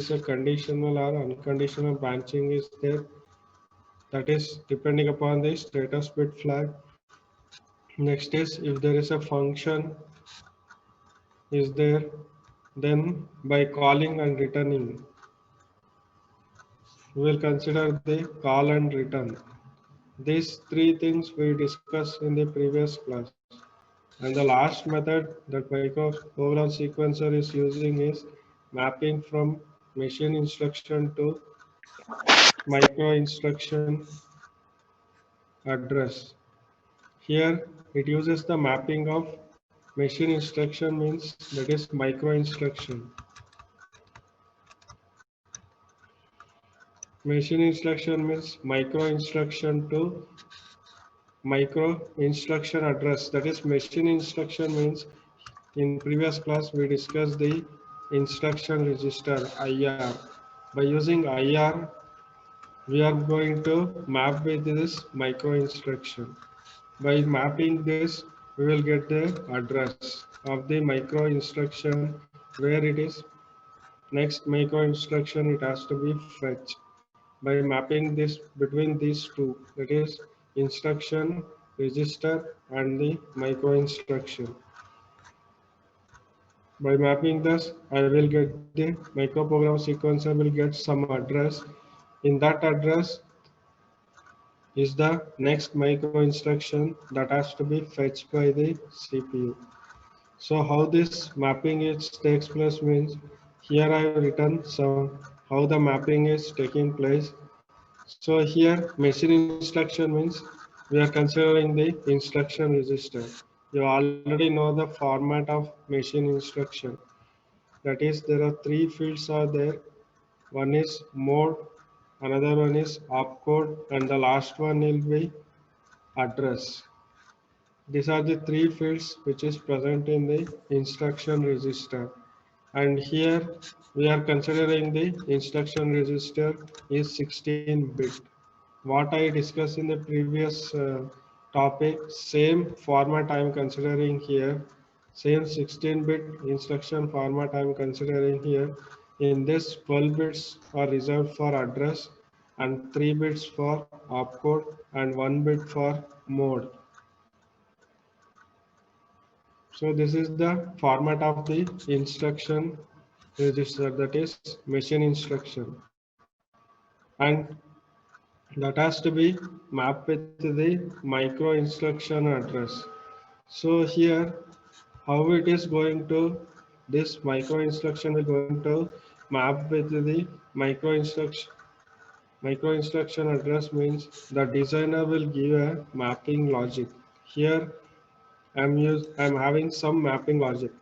is a conditional or unconditional branching is there, that is depending upon the status bit flag. Next is if there is a function is there, then by calling and returning, we will consider the call and return. These three things we discussed in the previous class. And the last method that microprogram sequencer is using is mapping from machine instruction to micro instruction address. Here it uses the mapping of machine instruction means that is micro instruction. Machine instruction means micro instruction to micro instruction address. That is machine instruction means in previous class we discussed the instruction register IR. By using IR, we are going to map with this micro instruction. By mapping this, we will get the address of the micro instruction where it is. Next micro instruction, it has to be fetch. By mapping this between these two, that is instruction register and the micro instruction. By mapping this, I will get the microprogram sequencer will get some address. In that address is the next micro instruction that has to be fetched by the CPU. So how this mapping is takes place means here I have written some how the mapping is taking place. So here machine instruction means we are considering the instruction register. You already know the format of machine instruction. That is there are three fields are there. One is mode, another one is opcode, and the last one will be address. These are the three fields which is present in the instruction register. And here we are considering the instruction register is 16-bit. What I discussed in the previous topic, same format I am considering here. Same 16-bit instruction format I am considering here. In this, 12 bits are reserved for address and 3 bits for opcode and 1 bit for mode. So this is the format of the instruction register, that is machine instruction, and that has to be mapped with the micro instruction address. So here how it is going to, this micro instruction is going to map with the micro instruction address means the designer will give a mapping logic. Here I'm having some mapping logic.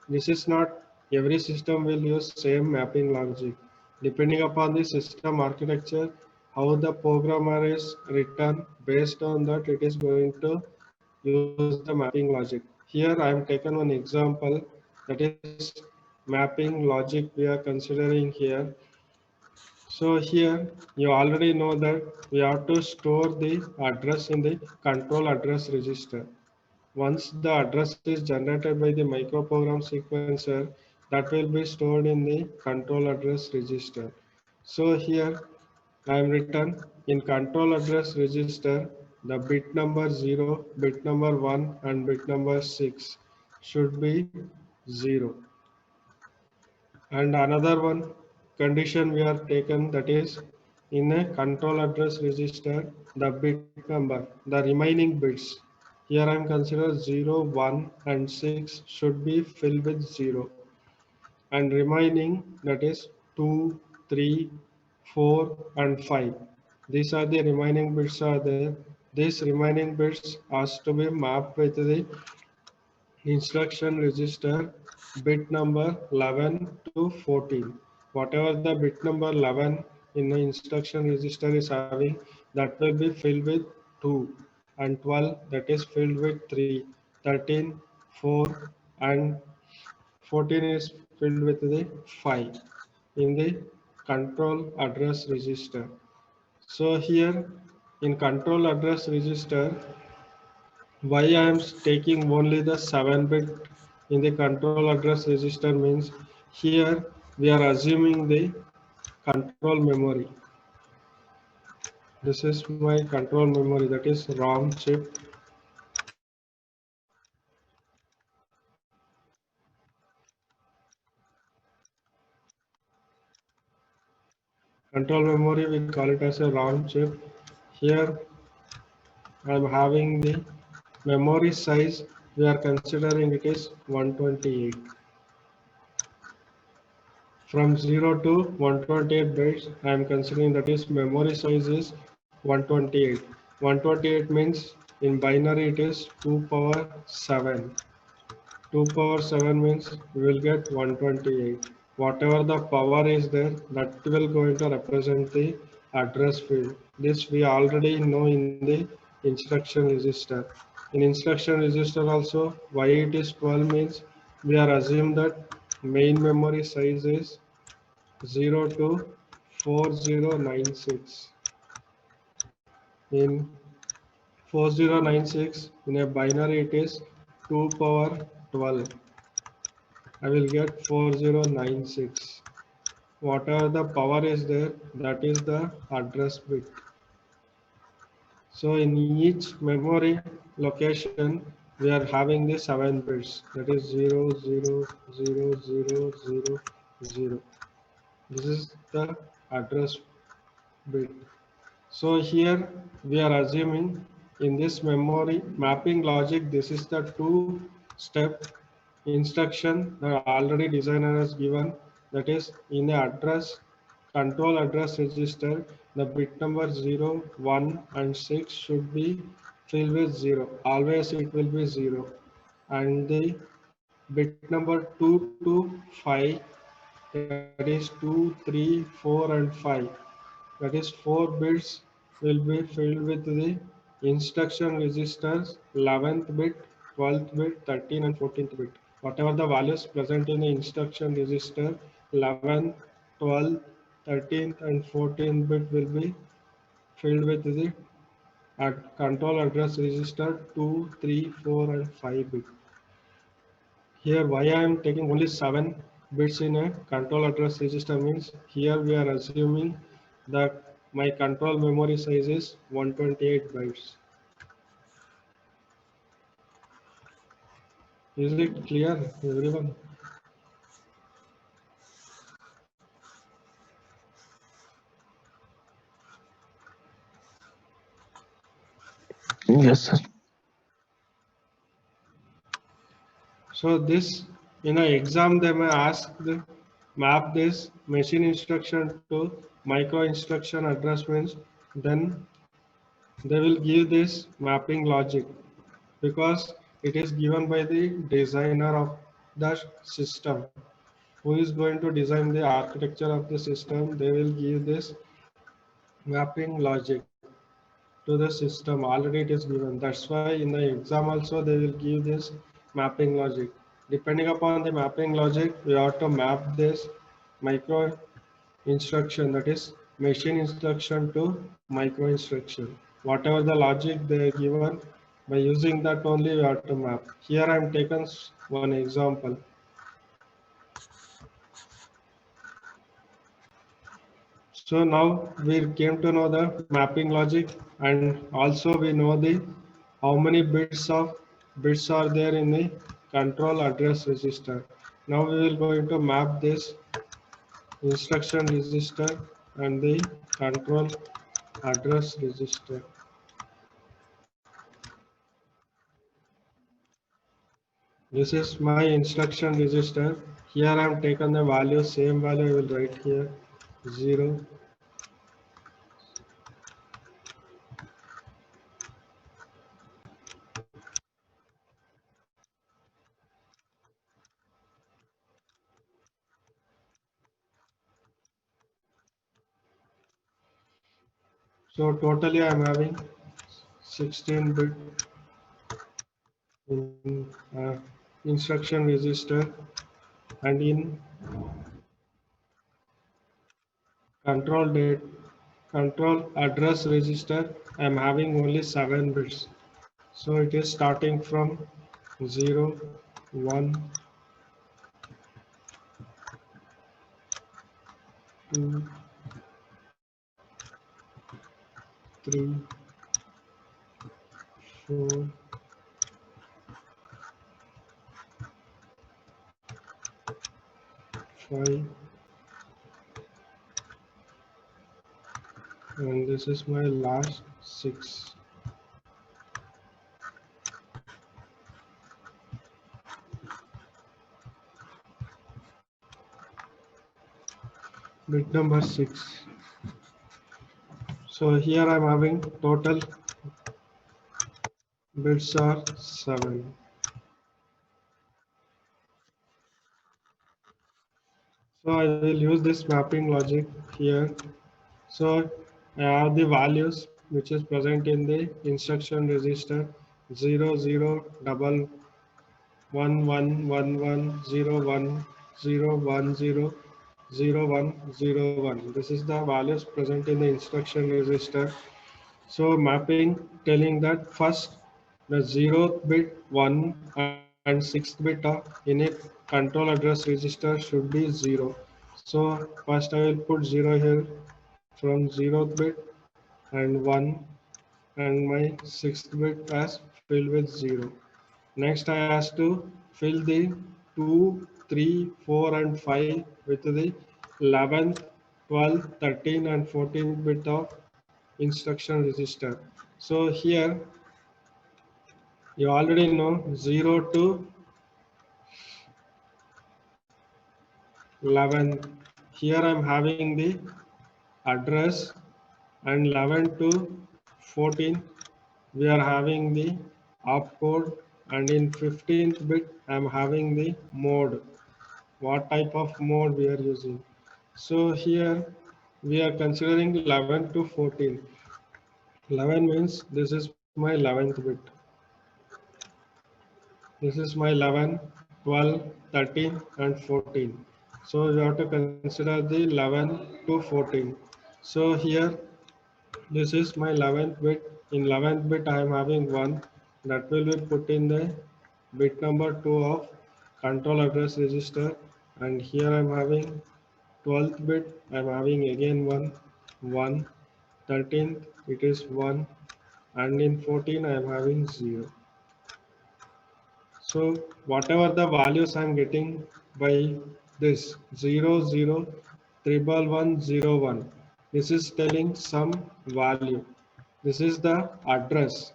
This is not every system will use same mapping logic. Depending upon the system architecture, how the programmer is written, based on that it is going to use the mapping logic. Here I am taken one example, that is mapping logic we are considering here. So here you already know that we have to store the address in the control address register. Once the address is generated by the microprogram sequencer, that will be stored in the control address register. So here I am written in control address register, the bit number 0, bit number 1 and bit number 6 should be 0. And another one condition we are taken, that is in a control address register, the bit number, the remaining bits. Here I am consider 0, 1 and 6 should be filled with 0. And remaining, that is 2, 3, 4 and 5. These are the remaining bits are there. These remaining bits has to be mapped with the instruction register bit number 11 to 14. Whatever the bit number 11 in the instruction register is having, that will be filled with 2, and 12 that is filled with 3, 13, 4 and 14 is filled with the 5 in the control address register. So here in control address register, why I am taking only the 7-bit in the control address register means here we are assuming the control memory. This is my control memory, that is ROM chip. Control memory, we call it as a ROM chip. Here I am having the memory size, we are considering it is 128. From 0 to 128 bits, I am considering that is memory size is 128. 128 means in binary it is 2 power 7. 2 power 7 means we will get 128. Whatever the power is there, that will going to represent the address field. This we already know in the instruction register. In instruction register also, why it is 12 means we are assumed that main memory size is 0 to 4096. In 4096, in a binary it is 2 power 12. I will get 4096. Whatever the power is there, that is the address bit. So in each memory location, we are having the 7 bits. That is 0, 0, 0, 0, 0, 0. This is the address bit. So here we are assuming in this memory mapping logic, this is the two-step instruction that already designer has given. That is in the address control address register, the bit number 0, 1 and 6 should be filled with 0. Always it will be 0. And the bit number 2 to 5, that is 2, 3, 4 and 5. That is 4 bits will be filled with the instruction registers 11th bit, 12th bit, 13th and 14th bit. Whatever the values present in the instruction register 11th, 12th, 13th and 14th bit will be filled with the control address register 2, 3, 4 and 5 bit. Here why I am taking only 7 bits in a control address register means here we are assuming that my control memory size is 128 bytes. Is it clear, everyone? Yes, sir. So this in an exam they may ask the map this machine instruction to micro instruction address means then they will give this mapping logic because it is given by the designer of the system. Who is going to design the architecture of the system, they will give this mapping logic to the system. Already it is given. That's why in the exam also they will give this mapping logic. Depending upon the mapping logic, we have to map this micro instruction, that is machine instruction to micro instruction. Whatever the logic they are given, by using that only we have to map. Here I am taken one example. So now we came to know the mapping logic and also we know the how many bits are there in the control address register. Now we will going to map this instruction register and the control address register. This is my instruction register. Here I am taken the value, same value I will write here 0. So totally I am having 16 bit in instruction register and in control date control address register I am having only 7 bits. So it is starting from 0, 1, 2, 3, 4, 5, and this is my last 6. Bit number 6. So here I'm having total bits are 7. So I will use this mapping logic here. So I have the values which is present in the instruction register 0 0 double 1 1 1 1 0 1 0 1 0 0 1 0 1. This is the values present in the instruction register. So mapping telling that first the 0th bit, 1 and 6th bit of in a control address register should be 0. So first I will put 0 here from 0th bit and 1, and my 6th bit as filled with 0. Next I has to fill the 2, 3, 4 and 5 with the 11th, 12th, 13 and 14th bit of instruction register. So here you already know 0 to 11. Here I am having the address, and 11 to 14 we are having the opcode, and in 15th bit I am having the mode, what type of mode we are using. So here we are considering 11 to 14. 11 means this is my 11th bit. This is my 11, 12, 13 and 14. So you have to consider the 11 to 14. So here this is my 11th bit. In 11th bit I am having 1 that will be put in the bit number 2 of control address register, and here I am having 12th bit I am having again 1 1, 13th it is 1, and in 14 I am having 0. So whatever the values I'm getting by this 0 0 triple 1 0 1, this is telling some value. This is the address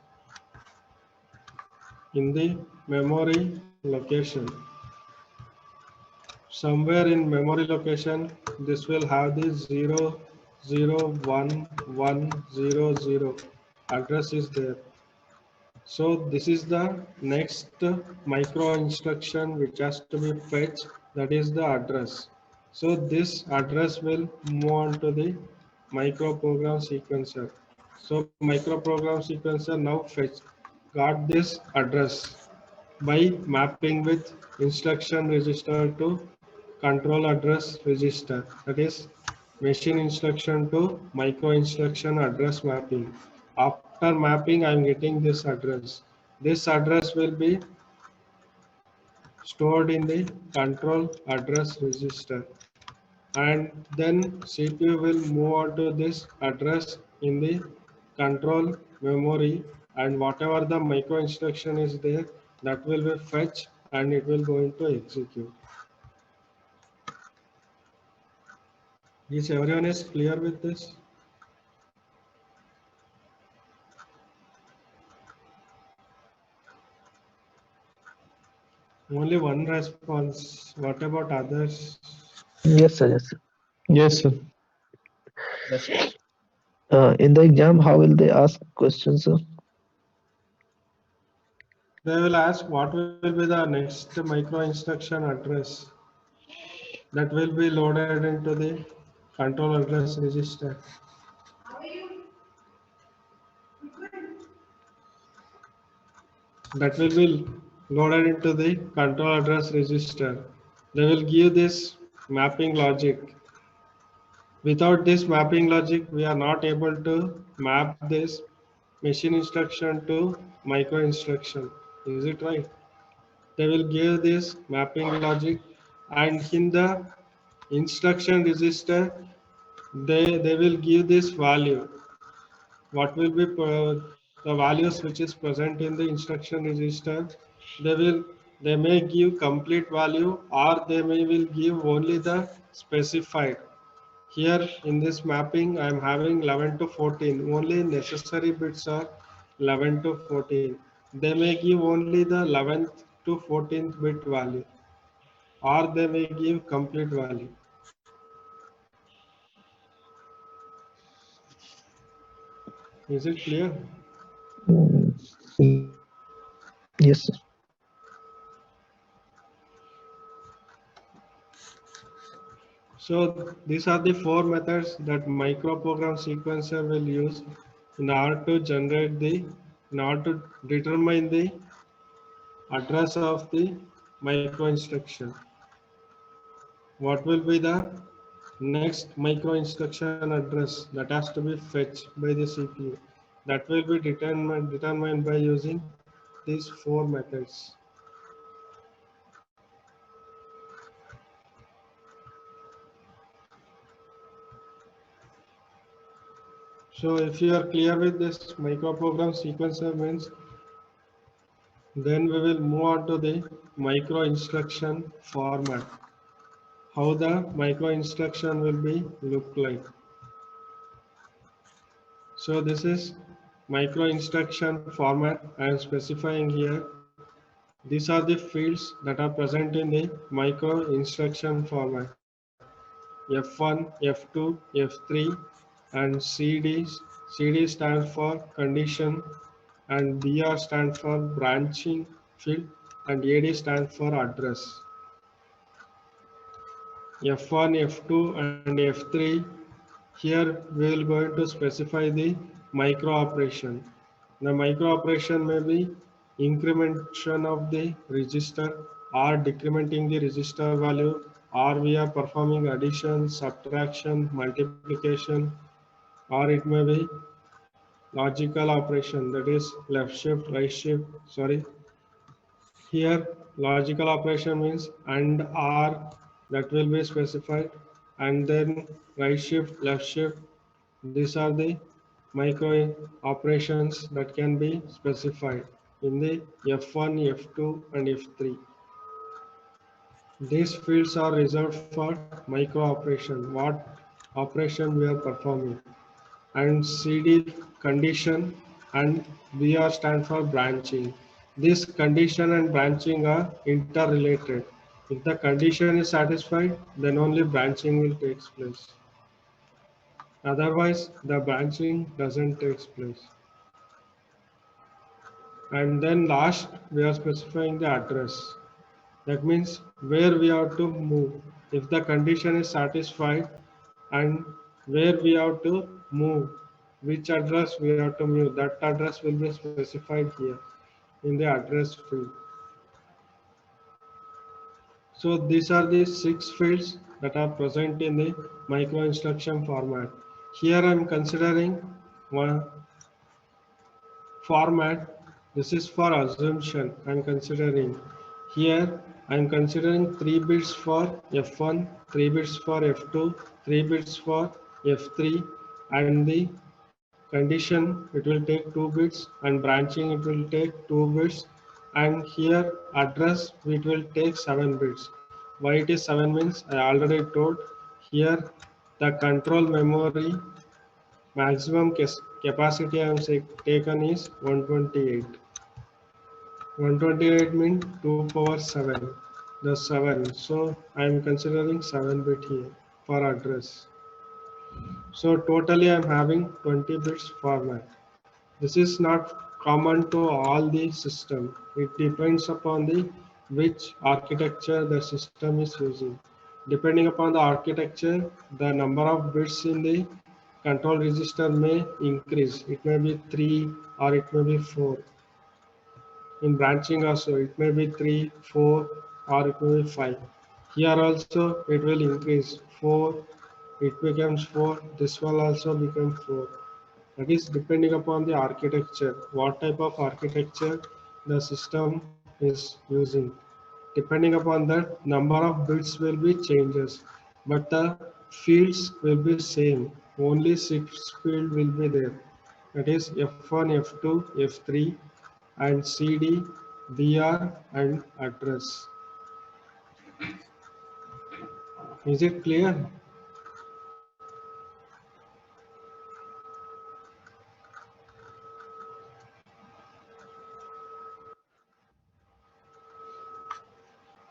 in the memory location. Somewhere in memory location, this will have the 0 0 1 1 0 0 address is there. So this is the next micro instruction which has to be fetched, that is the address. So this address will move on to the micro program sequencer. So micro program sequencer now fetch got this address by mapping with instruction register to control address register, that is machine instruction to micro instruction address mapping. After mapping I am getting this address. This address will be stored in the control address register, and then CPU will move on to this address in the control memory, and whatever the micro instruction is there, that will be fetched and it will going to execute. Is everyone is clear with this? Only one response. What about others? Yes, sir. Yes, sir. Yes, sir. Yes, sir. In the exam, how will they ask questions, sir? They will ask what will be the next micro instruction address that will be loaded into the control address register. That will be loaded into the control address register. They will give this mapping logic. Without this mapping logic, we are not able to map this machine instruction to micro instruction. Is it right? They will give this mapping logic, and in the instruction register, they will give this value. what will be the values which is present in the instruction register. They will they may give complete value or they may will give only the specified. Here in this mapping, I am having 11 to 14. Only necessary bits are 11 to 14. They may give only the 11th to 14th bit value, or they may give complete value. Is it clear? Yes, sir. So these are the four methods that microprogram sequencer will use in order to generate in order to determine the address of the micro instruction. What will be the next micro instruction address that has to be fetched by the CPU? That will be determined by using these four methods. So if you are clear with this microprogram sequencer means, then we will move on to the micro instruction format. How the micro instruction will be look like. So this is micro instruction format I am specifying here. These are the fields that are present in the micro instruction format. F1, F2, F3 and CD. CD stands for condition and BR stands for branching field and AD stands for address. F1, F2 and F3. Here we will going to specify the micro operation. The micro operation may be incrementation of the register or decrementing the register value, or we are performing addition, subtraction, multiplication, or it may be logical operation, that is left shift, right shift, sorry. Here logical operation means and or that will be specified, and then right shift, left shift. These are the micro operations that can be specified in the F1, F2 and F3. These fields are reserved for micro operation, what operation we are performing, and CD condition and BR stand for branching. This condition and branching are interrelated. If the condition is satisfied, then only branching will take place. Otherwise, the branching doesn't take place. And then last, we are specifying the address. That means where we have to move. If the condition is satisfied and where we have to move, which address we have to move, that address will be specified here in the address field. So these are the 6 fields that are present in the micro instruction format. Here I am considering one format. This is for assumption. I am considering here. I am considering 3 bits for F1, 3 bits for F2, 3 bits for F3, and the condition it will take 2 bits and branching it will take 2 bits, and here address it will take 7 bits. Why it is 7 means I already told. Here the control memory maximum capacity I am taken is 128. 128 means 2 power 7. The 7. So I am considering 7 bit here for address. So totally I am having 20 bits format. This is not common to all the system. It depends upon the which architecture the system is using. Depending upon the architecture, the number of bits in the control register may increase. It may be 3 or it may be 4. In branching also, it may be 3, 4 or it may be 5. Here also it will increase 4, it becomes 4, this one also becomes 4. That is depending upon the architecture, what type of architecture the system is using. Depending upon that, number of bits will be changes, but the fields will be same. Only 6 field will be there. that is F1, F2, F3, and CD, BR, and address. Is it clear?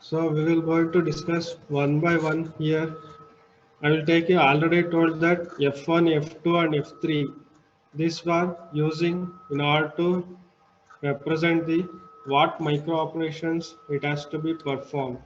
So we will going to discuss one by one here. I will take you already told that F1, F2, and F3. These were using in order to represent the what micro operations it has to be performed.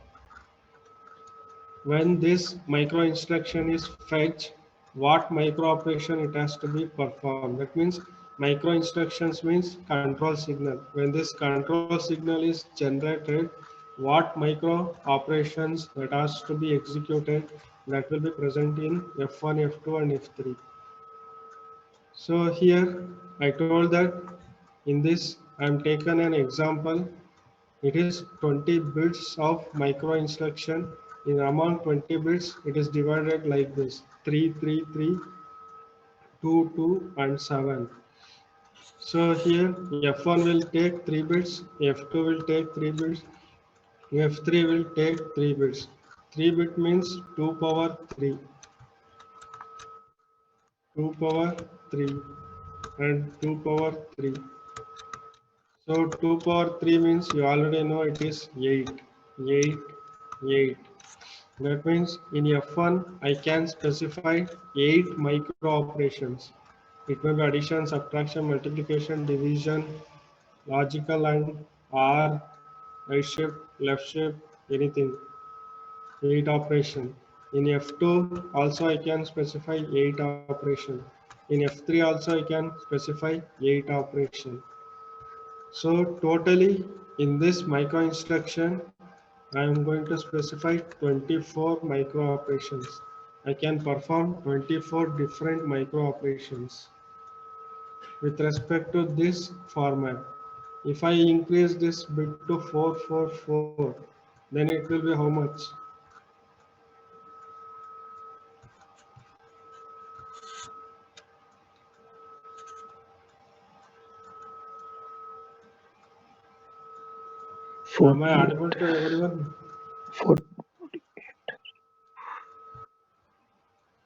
When this micro instruction is fetched, what micro operation it has to be performed. That means micro instructions means control signal. When this control signal is generated, what micro operations that has to be executed, that will be present in F1, F2, and F3. So here I told that in this I am taken an example. It is 20 bits of micro instruction. In among 20 bits, it is divided like this: 3, 3, 3, 2, 2, and 7. So here F1 will take 3 bits, F2 will take 3 bits, F3 will take 3 bits. 3 bit means 2 power 3, 2 power 3, and 2 power 3. So 2 power 3 means you already know it is 8, 8, 8. That means in F1, I can specify 8 micro operations. It may be addition, subtraction, multiplication, division, logical and R, right shift, left shift, anything. 8 operation. In F2 also I can specify 8 operation. In F3 also I can specify 8 operation. So totally in this micro instruction, I am going to specify 24 micro operations. I can perform 24 different micro operations with respect to this format. If I increase this bit to 444, then it will be how much? Am I 48, audible to everyone? 40,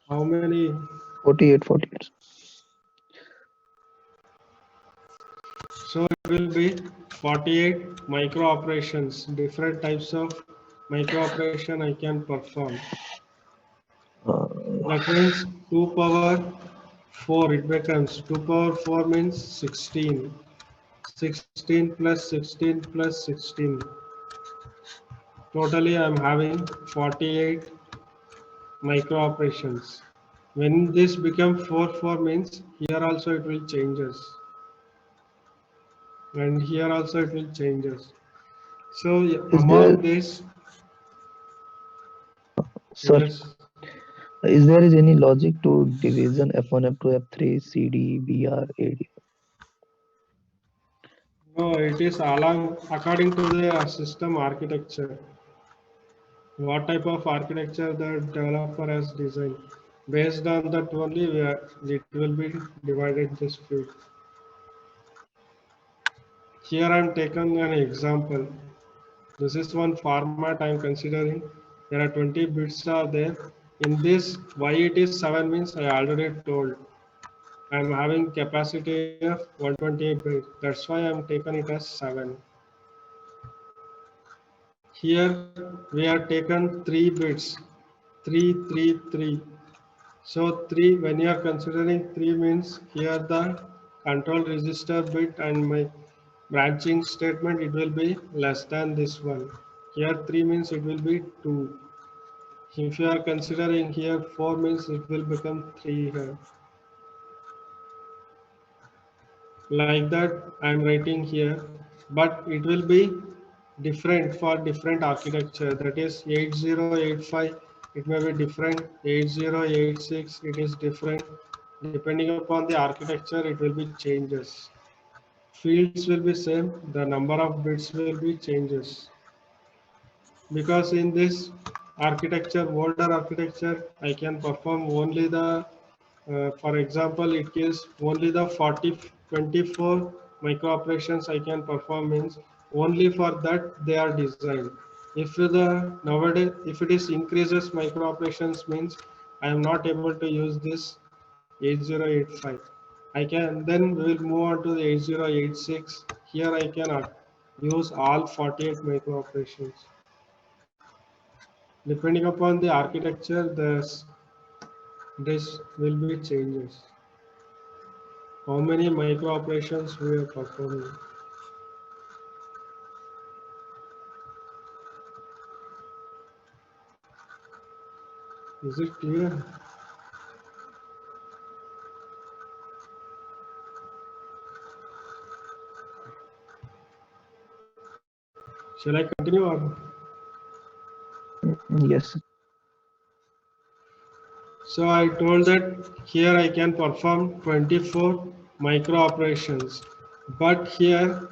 How many? 48, 48. So it will be 48 micro operations, different types of micro operation I can perform. Uh, That means 2 power 4, it becomes 2 power 4 means 16. 16 plus 16 plus 16. Totally I am having 48 micro operations. When this become 4 4 means here also it will changes. And here also it will changes. So is there among this, sorry? yes, Is there is any logic to division F1, F2, F3, CD, BR, AD? no, it is along according to the system architecture. What type of architecture the developer has designed. Based on that only, it will be divided this field. Here I am taking an example. This is one format I am considering. There are 20 bits are there. In this, why it is 7 means I already told. I am having capacity of 128 bits. That's why I am taken it as 7. Here we are taken 3 bits. 3, 3, 3. So 3, when you are considering 3 means here the control register bit and my branching statement, it will be less than this one. Here 3 means it will be 2. If you are considering here 4 means it will become 3 here. Like that I am writing here, but it will be different for different architecture. That is 8085, it may be different. 8086, it is different. Depending upon the architecture, it will be changes. Fields will be same, the number of bits will be changes. Because in this architecture, older architecture, I can perform only the For example, it gives only the 24 micro operations I can perform means only for that they are designed. If the nowadays if it is increases micro operations means I am not able to use this 8085. I can then we will move on to the 8086. Here I can use all 48 micro operations. Depending upon the architecture, this will be changes. How many micro operations we are performing? Is it clear? Shall I continue or? Yes. So I told that here I can perform 24 micro operations, but here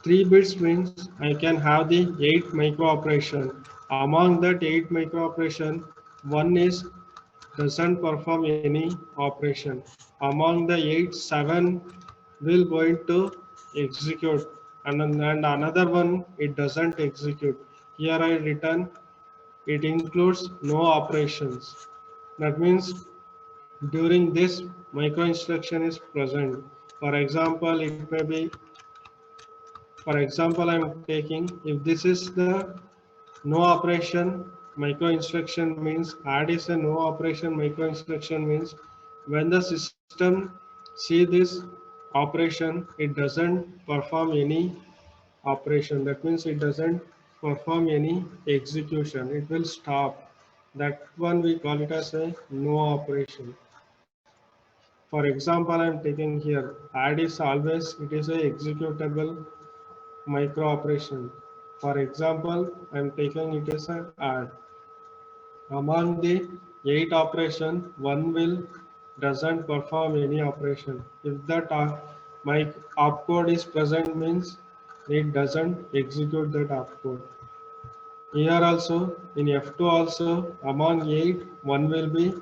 3 bits means I can have the 8 micro operation. Among that 8 micro operation, one is doesn't perform any operation. Among the 8, 7 will going to execute, and another one it doesn't execute. Here I written it includes no operations. That means during this micro instruction is present. For example, it may be, for example, I'm taking if this is the no operation micro instruction means add is a no operation micro instruction means when the system see this operation it doesn't perform any operation. That means it doesn't perform any execution. It will stop. That one we call it as a no operation. For example, I'm taking here add is always it is a executable micro operation. For example, I'm taking it as an add. Among the 8 operation, one will doesn't perform any operation. If that my opcode is present means it doesn't execute that opcode. Here also in F2 also among 8 one will be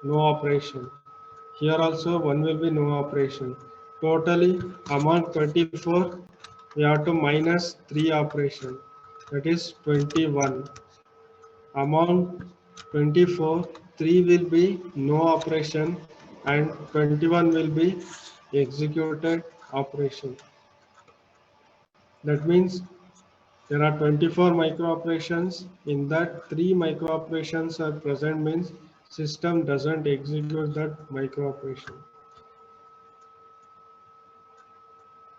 no operation. Here also one will be no operation. Totally among 24 we have to minus 3 operation, that is 21. Among 24, 3 will be no operation and 21 will be executed operation. That means there are 24 micro operations. In that 3 micro operations are present means system doesn't execute that micro operation.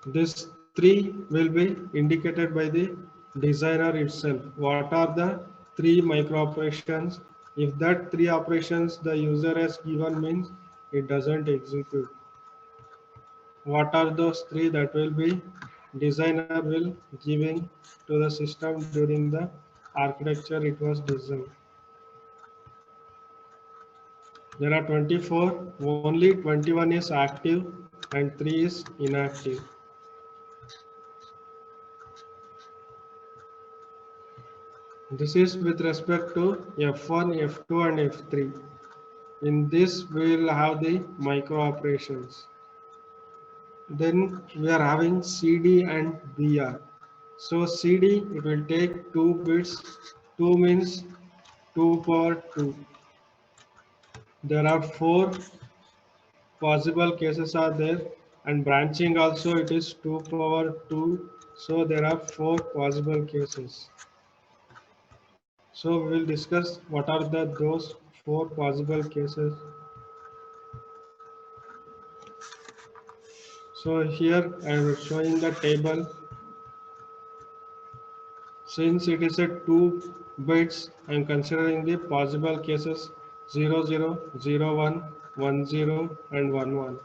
This 3 will be indicated by the designer itself. What are the 3 micro operations? If that 3 operations the user has given means it doesn't execute. What are those 3 that will be designer will giving to the system during the architecture it was designed. There are 24, only 21 is active and 3 is inactive. This is with respect to F1, F2 and F3. In this we will have the micro operations. Then we are having CD and BR. So CD it will take 2 bits, 2 means 2 power 2. There are 4 possible cases are there and branching also it is 2 power 2. So there are 4 possible cases. So we will discuss what are those 4 possible cases. So here I am showing the table. Since it is a 2 bits, I am considering the possible cases 0, 0, 0, 1, 1, 0 and 1, 1.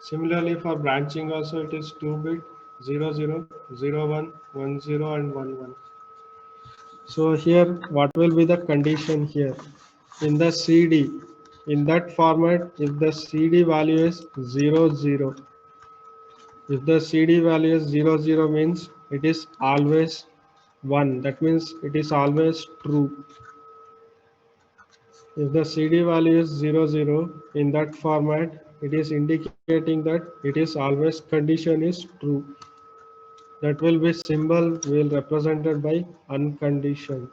Similarly for branching also it is 2 bit 0, 0, 0, 1, 1, 0 and 1, 1. So here what will be the condition here? In the CD, in that format if the CD value is 0, 0. If the CD value is 0, 0 means it is always 1. That means it is always true. If the CD value is 00 in that format, it is indicating that it is always condition is true. That will be symbol will represented by unconditioned.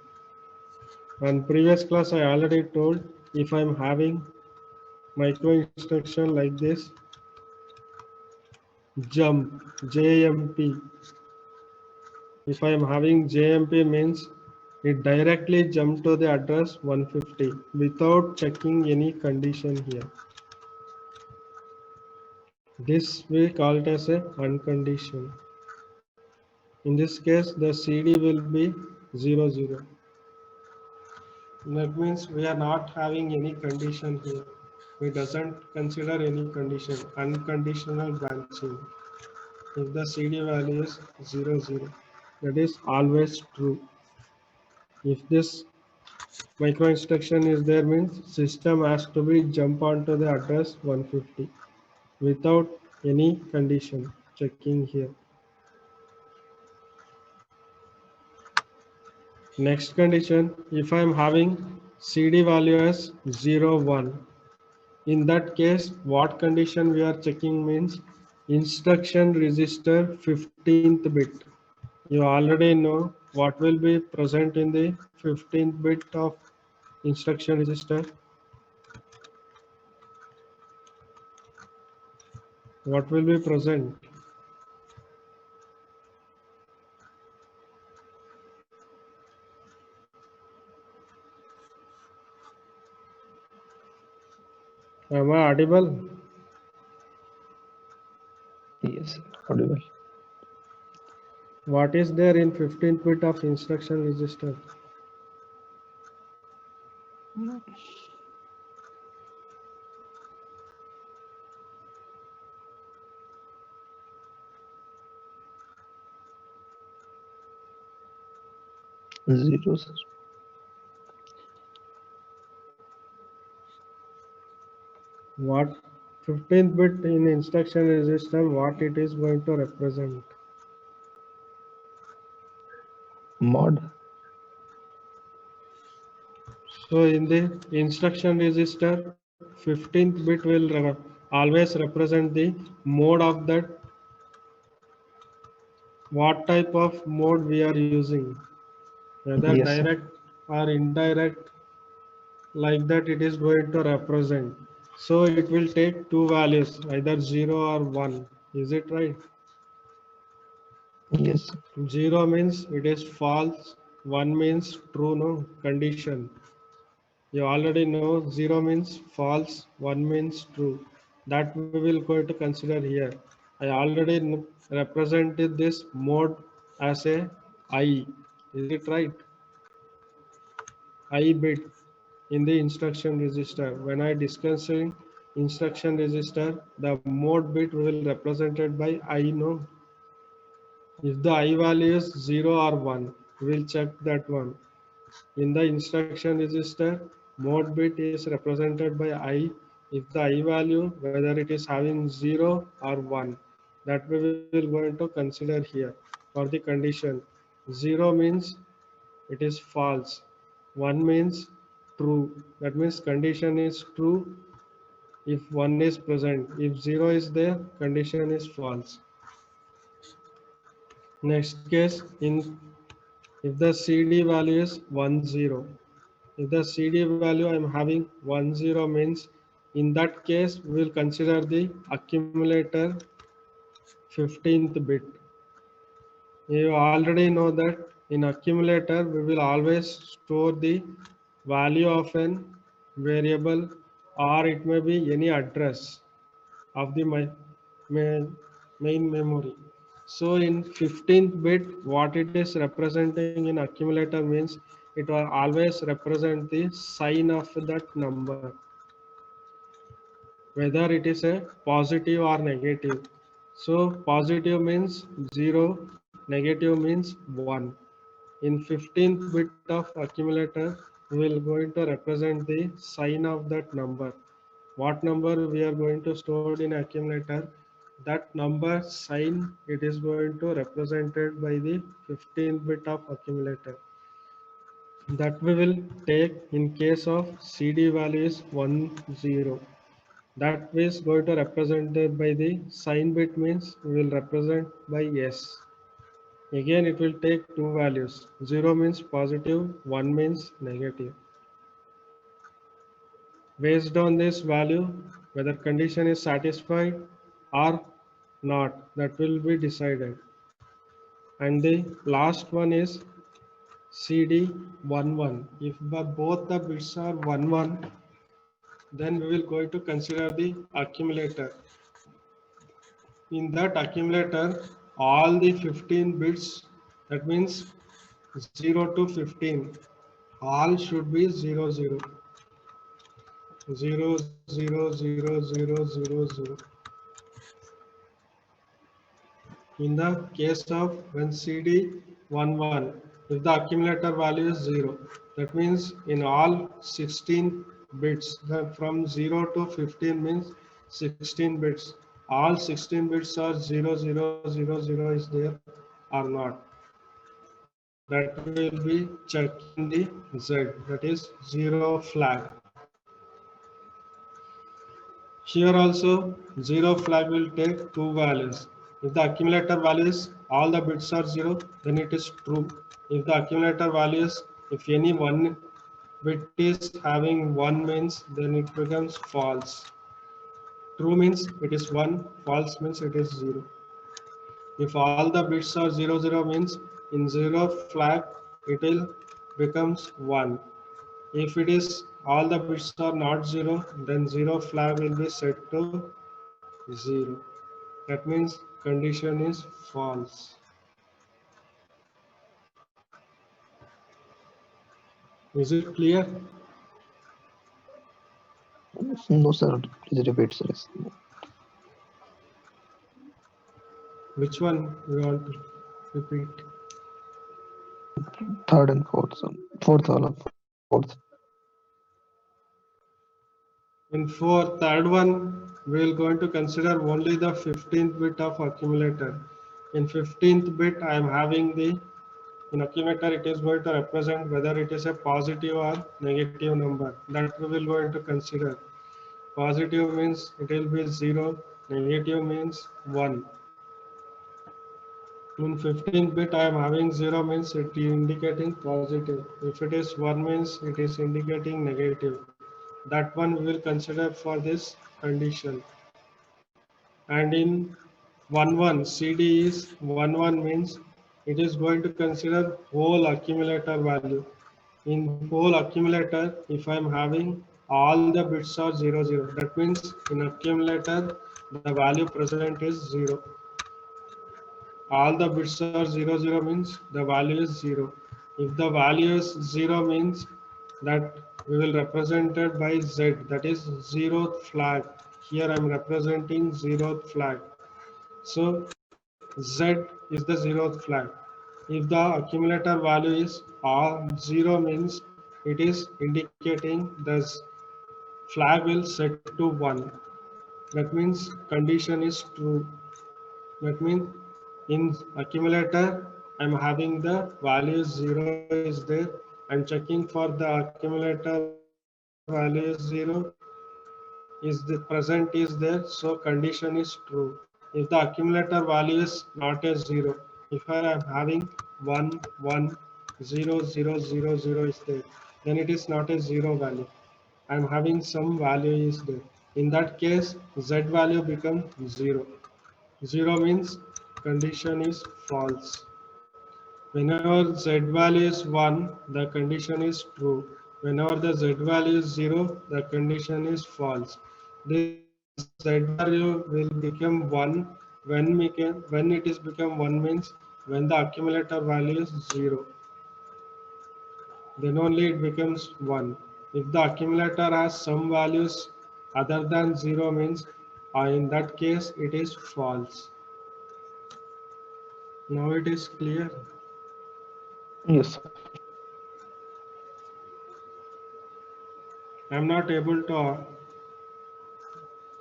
And previous class I already told if I'm having micro instruction like this, jump, JMP. If I am having JMP means it directly jump to the address 150 without checking any condition here. This we call it as a unconditioned. In this case, the CD will be 00. That means we are not having any condition here. We doesn't consider any condition, unconditional branching. If the CD value is 00, that is always true. If this micro instruction is there means system has to be jump onto the address 150 without any condition checking here. Next condition, if I am having CD value as 01, in that case, what condition we are checking means instruction register 15th bit. You already know what will be present in the 15th bit of instruction register. What will be present? Am I audible? Yes, sir. Audible. What is there in 15th bit of instruction register? Zero, sir. What 15th bit in instruction register, what it is going to represent? Mod. So in the instruction register, 15th bit will always represent the mode of that, what type of mode we are using, whether Yes, sir. direct or indirect, like that it is going to represent. So it will take two values, either 0 or 1. Is it right? Yes, sir. 0 means it is false, 1 means true, no condition. You already know 0 means false, 1 means true. That we will going to consider here. I already represented this mode as a I. Is it right? I bit in the instruction register. When I discussing instruction register, the mode bit will represented by I no. If the I value is 0 or 1, we'll check that one. In the instruction register, mode bit is represented by I. If the I value, whether it is having 0 or 1, that we will going to consider here for the condition. 0 means it is false. 1 means true. That means condition is true if 1 is present. If 0 is there, condition is false. Next case, in if the CD value is 10, if the CD value I am having 10 means in that case we will consider the accumulator 15th bit. You already know that in accumulator we will always store the value of an variable or it may be any address of the main memory. So in 15th bit, what it is representing in accumulator means it will always represent the sign of that number, whether it is a positive or negative. So positive means 0, negative means 1. In 15th bit of accumulator, we will going to represent the sign of that number. What number we are going to store in accumulator, that number sign it is going to represented by the 15th bit of accumulator. that we will take in case of CD value is 1 0. That is going to represented by the sign bit means we will represent by S. Again it will take two values. 0 means positive, 1 means negative. Based on this value, whether condition is satisfied or not, that will be decided. And the last one is CD11. If both the bits are 11, then we will going to consider the accumulator. In that accumulator, all the 15 bits, that means 0 to 15, all should be 0 0 0 0 0 0 0 0. In the case of when CD 1 1, if the accumulator value is 0, that means in all 16 bits, from 0 to 15 means 16 bits. All 16 bits are 0 0 0 0 is there or not. That will be checking the Z, that is 0 flag. Here also 0 flag will take two values. If the accumulator values all the bits are 0, then it is true. If the accumulator values, if any one bit is having 1 means, then it becomes false. True means it is 1, false means it is 0. If all the bits are 0 0 means in 0 flag it will becomes 1. If it is all the bits are not 0, then 0 flag will be set to 0. That means condition is false. Is it clear? No, sir. Please repeat, sir. Which one we want to repeat? Third and fourth, sir. Fourth, fourth. In third one, we will going to consider only the 15th bit of accumulator. In 15th bit, I am having the in accumulator. It is going to represent whether it is a positive or negative number. That we will going to consider. Positive means it will be 0. Negative means 1. In 15 bit I am having 0 means it is indicating positive. If it is 1 means it is indicating negative. That one we will consider for this condition. And in 1 1 CD is 1 1 means it is going to consider whole accumulator value. In whole accumulator, if I am having all the bits are 0 0, that means in accumulator the value present is 0. All the bits are 0 0 means the value is 0. If the value is 0 means that we will represent it by Z, that is 0th flag. Here I am representing 0th flag. So Z is the 0th flag. If the accumulator value is 0 means it is indicating the flag will set to 1. That means condition is true. That means in accumulator, I'm having the value 0 is there. I'm checking for the accumulator value is 0. Is the present is there, so condition is true. If the accumulator value is not a 0, if I am having 1 1 0 0 0 0 is there, then it is not a 0 value. I'm having some value is there. In that case, Z value becomes 0. 0 means condition is false. Whenever Z value is 1, the condition is true. Whenever the Z value is 0, the condition is false. This Z value will become 1 when it is become 1 means when the accumulator value is 0. Then only it becomes 1. If the accumulator has some values other than 0 means in that case it is false. Now it is clear. Yes, sir. I am not able to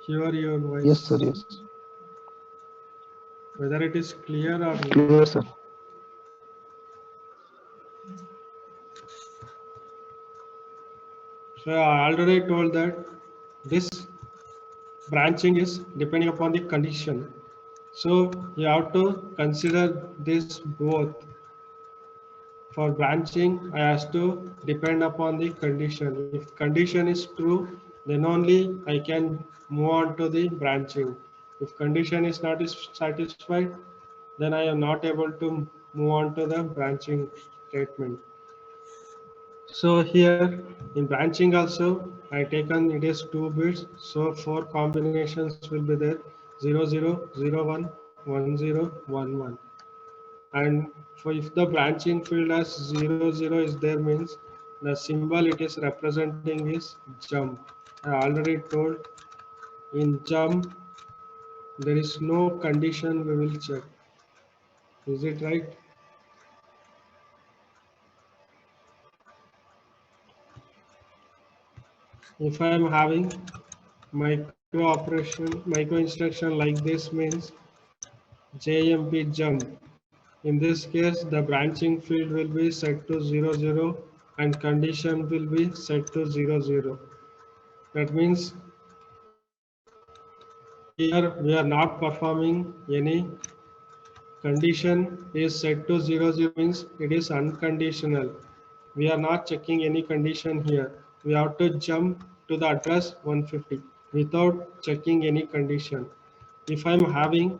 hear your voice. Yes, sir. Yes. Whether it is clear or not. Clear, sir. So I already told that this branching is depending upon the condition. So you have to consider this both. For branching, I has to depend upon the condition. If condition is true, then only I can move on to the branching. If condition is not is satisfied, then I am not able to move on to the branching statement. So here in branching also, I taken it is 2 bits. So 4 combinations will be there: 00, 01, 10, 11. And for if the branching field as 00 is there means the symbol it is representing is jump. I already told in jump there is no condition we will check. Is it right? If I am having micro instruction like this means JMP jump. In this case, the branching field will be set to 00 and condition will be set to 00. That means here we are not performing any condition is set to 00 means it is unconditional. We are not checking any condition here. We have to jump to the address 150 without checking any condition. If I'm having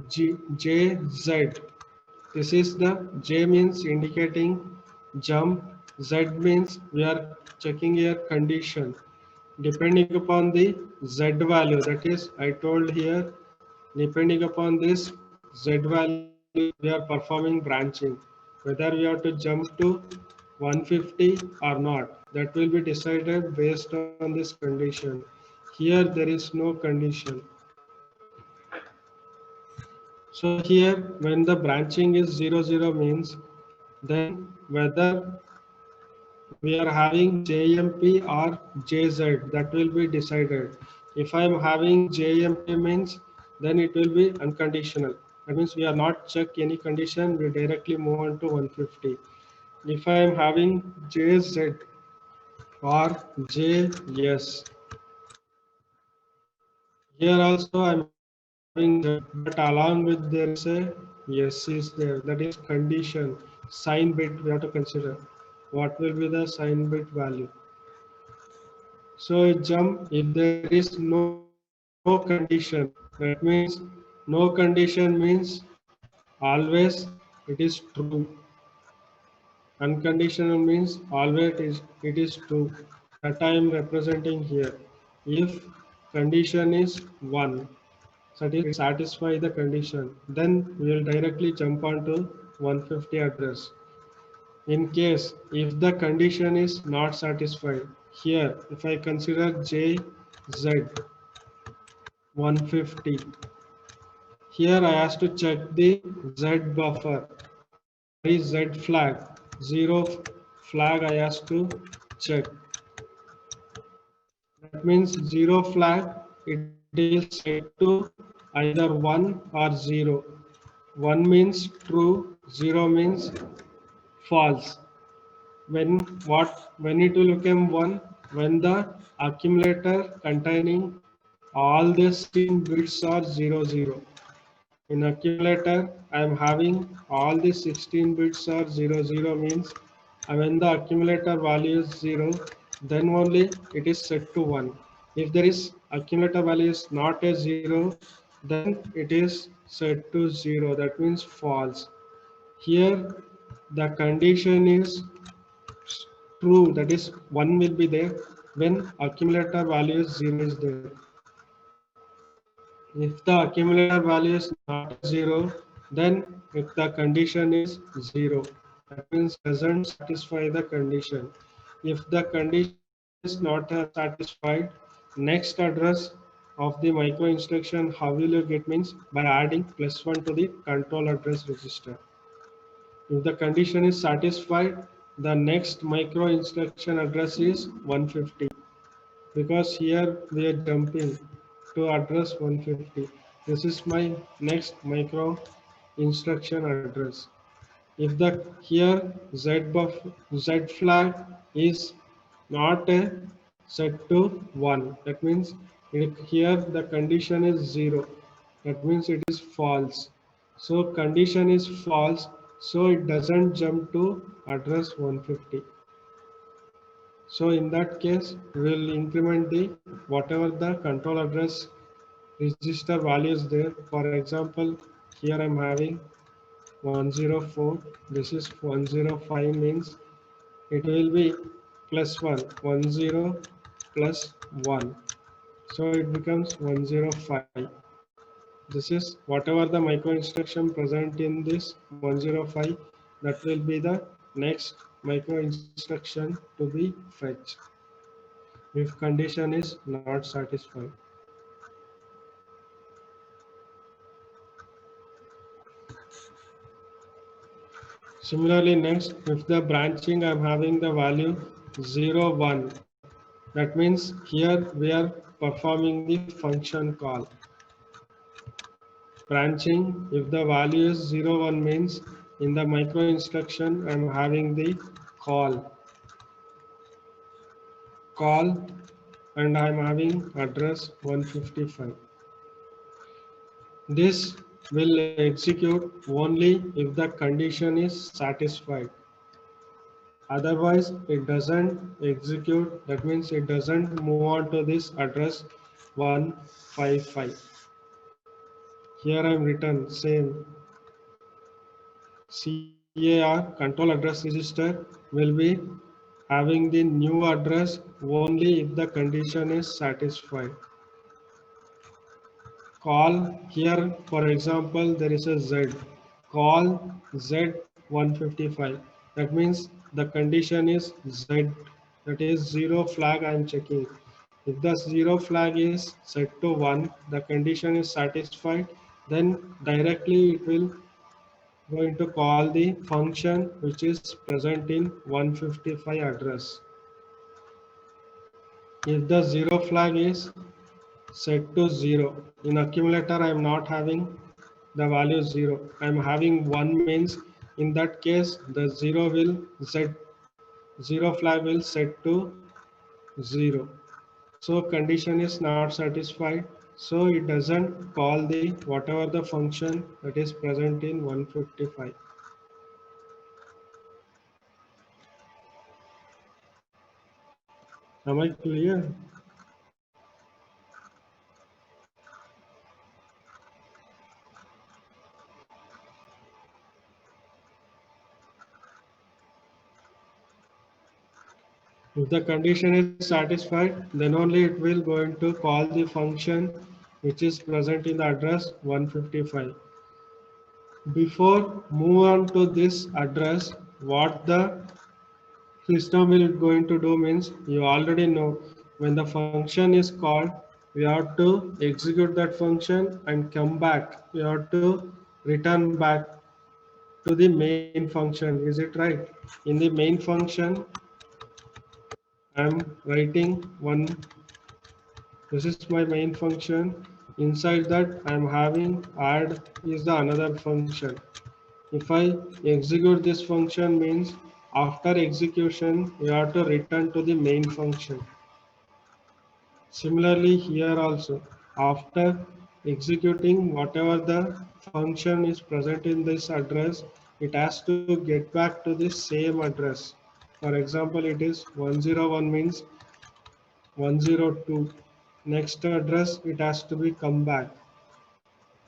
JZ, this is the J means indicating jump, Z means we are checking here condition. Depending upon the Z value, that is I told here, depending upon this Z value, we are performing branching. Whether we have to jump to 150 or not, that will be decided based on this condition. Here there is no condition. So here when the branching is 00 means then whether we are having JMP or JZ, that will be decided. If I am having JMP means then it will be unconditional. That means we are not check any condition, we directly move on to 150. If I am having JZ or JS, here also I am having Z, but along with there is a yes is there. That is condition. Sign bit we have to consider. What will be the sign bit value? So a jump if there is no condition. That means no condition means always it is true. Unconditional means always it is true. That I am representing here. If condition is 1, satisfy the condition, then we will directly jump onto 150 address. In case if the condition is not satisfied, here if I consider JZ 150, here I have to check the Z buffer. Where is Z flag? 0 flag I have to check. That means 0 flag it is set to either 1 or 0. 1 means true, 0 means false. When it will become 1 when the accumulator containing all the 16 bits are 00. In accumulator I am having all the 16 bits are 00 means when the accumulator value is 0 then only it is set to 1. If there is accumulator value is not a 0 then it is set to 0, that means false. Here the condition is true, that is 1 will be there when accumulator value is 0 is there. If the accumulator value is not 0, then if the condition is 0, that means doesn't satisfy the condition. If the condition is not satisfied, next address of the micro instruction how will you get means by adding +1 to the control address register. If the condition is satisfied, the next micro instruction address is 150 because here we are jumping to address 150. This is my next micro instruction address. If the here z flag is not a set to 1, that means here the condition is 0. That means it is false. So condition is false, so it doesn't jump to address 150. So in that case, we will increment the whatever the control address register value is there. For example, here I'm having 104. This is 105 means it will be plus 1, 10 plus 1. So it becomes 105. This is whatever the micro instruction present in this 105, that will be the next micro instruction to be fetched if condition is not satisfied. Similarly, next, if the branching I'm having the value 0, 1, that means here we are performing the function call. Branching, if the value is 0, 1 means in the micro instruction I'm having the call, and I'm having address 155. This will execute only if the condition is satisfied. Otherwise, it doesn't execute. That means it doesn't move on to this address 155. Here I'm written same CAR control address register will be having the new address only if the condition is satisfied. Call here, for example, there is a Z. Call Z155. That means the condition is Z. That is zero flag I am checking. If the zero flag is set to 1, the condition is satisfied, then directly it will going to call the function which is present in 155 address. If the zero flag is set to 0, in accumulator I am not having the value 0. I am having 1 means in that case the 0 will set 0 flag will set to 0. So condition is not satisfied. So it doesn't call the whatever the function that is present in 155. Am I clear? If the condition is satisfied, then only it will going to call the function which is present in the address 155. Before move on to this address, what the system will going to do means you already know when the function is called, we have to execute that function and come back. We have to return back to the main function. Is it right? In the main function, I'm writing one. This is my main function. Inside that I'm having add is the another function. If I execute this function means after execution we have to return to the main function. Similarly here also after executing whatever the function is present in this address, it has to get back to the same address. For example, it is 101 means 102. Next address it has to be come back.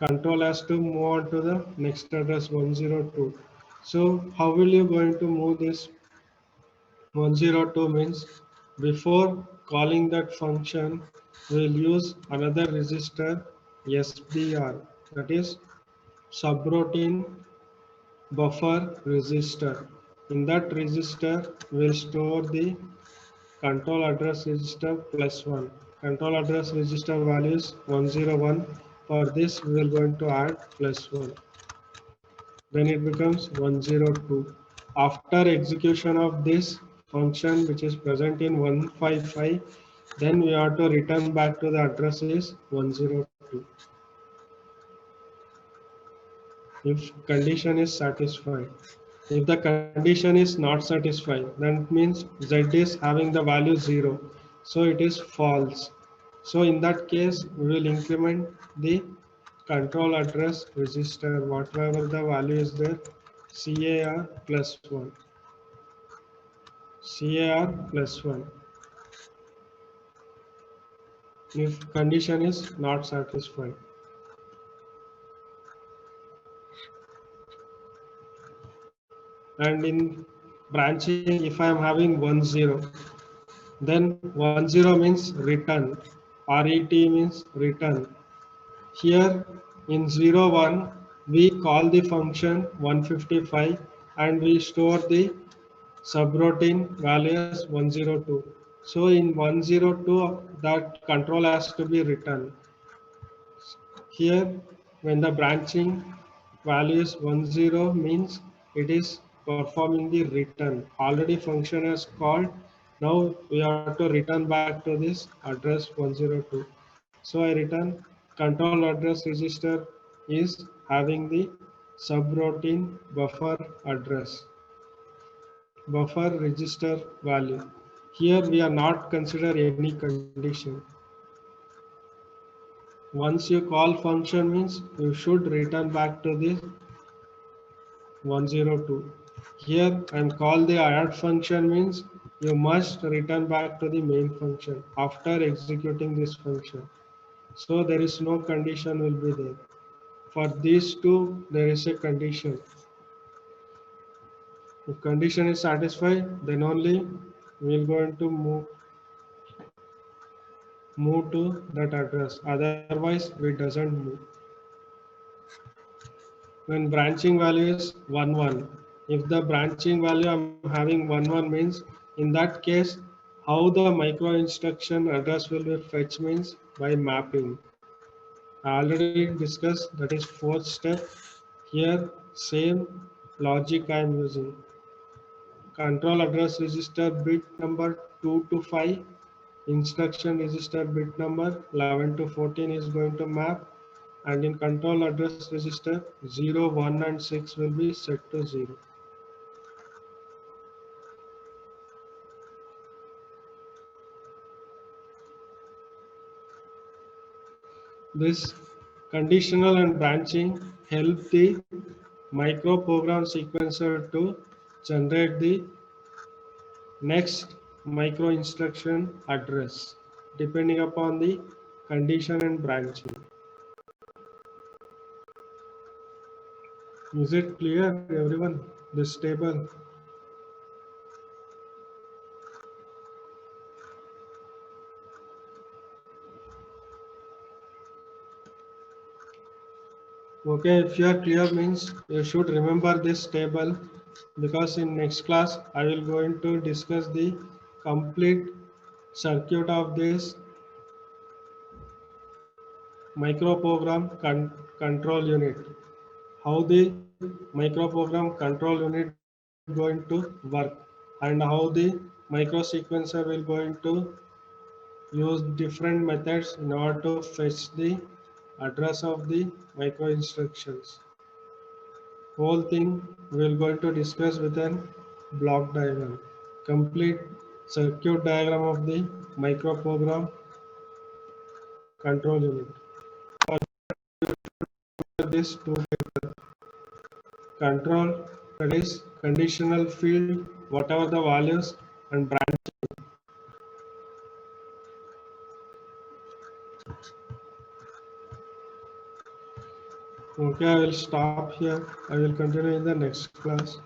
Control has to move on to the next address 102. So how will you going to move this 102 means before calling that function we'll use another register SBR, that is subroutine buffer register. In that register we'll store the control address register plus 1. Control address register values 101. For this we are going to add plus 1. Then it becomes 102. After execution of this function which is present in 155, then we have to return back to the address is 102 if condition is satisfied. If the condition is not satisfied, that means z is having the value 0. So it is false. So in that case, we will increment the control address register, whatever the value is there, CAR plus 1. CAR plus 1. If condition is not satisfied. And in branching, if I am having 1 0, then 1 0 means return. RET means return. Here in 0 1, we call the function 155 and we store the subroutine value as 102. So in 102, that control has to be returned. Here, when the branching value is 10 means it is performing the return. Already function has called. Now we have to return back to this address 102. So I return control address register is having the subroutine buffer address, buffer register value. Here we are not consider any condition. Once you call function means you should return back to the 102. Here and call the add function means you must return back to the main function after executing this function. So there is no condition will be there. For these two, there is a condition. If condition is satisfied, then only we will going to move to that address. Otherwise, we doesn't move. When branching value is 1 1, if the branching value I'm having 1 1 means in that case how the micro instruction address will be fetched means by mapping. I already discussed, that is fourth step. Here same logic I am using. Control address register bit number 2 to 5, instruction register bit number 11 to 14 is going to map, and in control address register 0 1 and 6 will be set to 0. This conditional and branching help the micro program sequencer to generate the next micro instruction address depending upon the condition and branching. Is it clear everyone, this table? Okay, if you are clear means you should remember this table, because in next class I will going to discuss the complete circuit of this control unit, how the microprogram control unit going to work, and how the micro sequencer will going to use different methods in order to fetch the address of the micro instructions. Whole thing we will going to discuss with an block diagram, complete circuit diagram of the microprogram control unit. This two control, that is conditional field, whatever the values, and branch. Okay, I will stop here. I will continue in the next class.